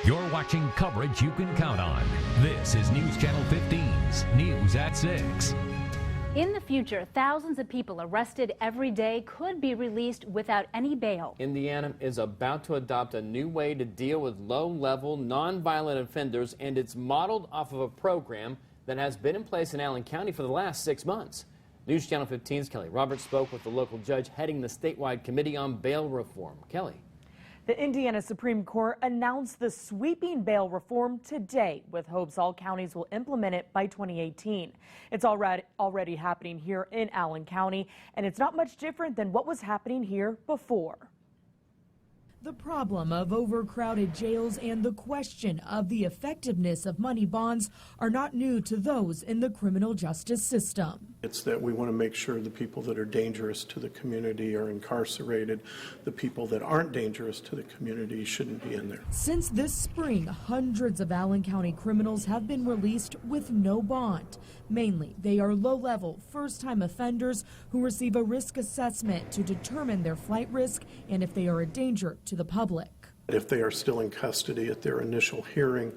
You're watching coverage you can count on. This is News Channel 15's News at 6. In the future, thousands of people arrested every day could be released without any bail. Indiana is about to adopt a new way to deal with low-level, nonviolent offenders, and it's modeled off of a program that has been in place in Allen County for the last 6 months. News Channel 15's Kelly Roberts spoke with the local judge heading the statewide committee on bail reform. Kelly. The Indiana Supreme Court announced the sweeping bail reform today, with hopes all counties will implement it by 2018. It's already happening here in Allen County, and it's not much different than what was happening here before. The problem of overcrowded jails and the question of the effectiveness of money bonds are not new to those in the criminal justice system. It's that we want to make sure the people that are dangerous to the community are incarcerated. The people that aren't dangerous to the community shouldn't be in there. Since this spring, hundreds of Allen County criminals have been released with no bond. Mainly, they are low-level, first-time offenders who receive a risk assessment to determine their flight risk and if they are a danger to the public. If they are still in custody at their initial hearing,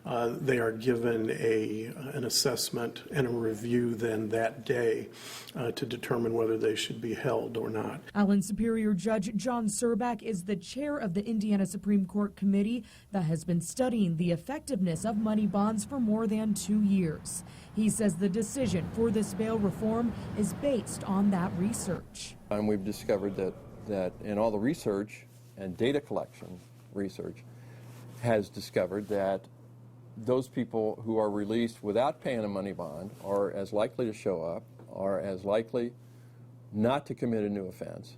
they are given an assessment and a review then that day to determine whether they should be held or not. Allen Superior Judge John Surback is the chair of the Indiana Supreme Court committee that has been studying the effectiveness of money bonds for more than 2 years. He says the decision for this bail reform is based on that research. And we've discovered that in all the research and data collection research has discovered that those people who are released without paying a money bond are as likely to show up, are as likely not to commit a new offense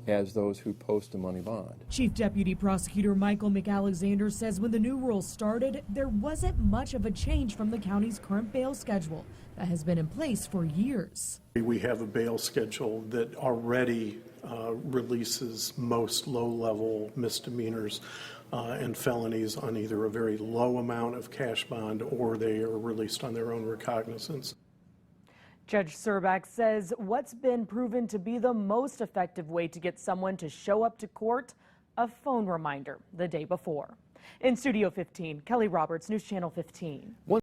as those who post a money bond. Chief Deputy Prosecutor Michael McAlexander says when the new rule started, there wasn't much of a change from the county's current bail schedule that has been in place for years. We have a bail schedule that already releases most low-level misdemeanors and felonies on either a very low amount of cash bond or they are released on their own recognizance. Judge Surback says what's been proven to be the most effective way to get someone to show up to court, a phone reminder the day before. In Studio 15, Kelly Roberts, News Channel 15.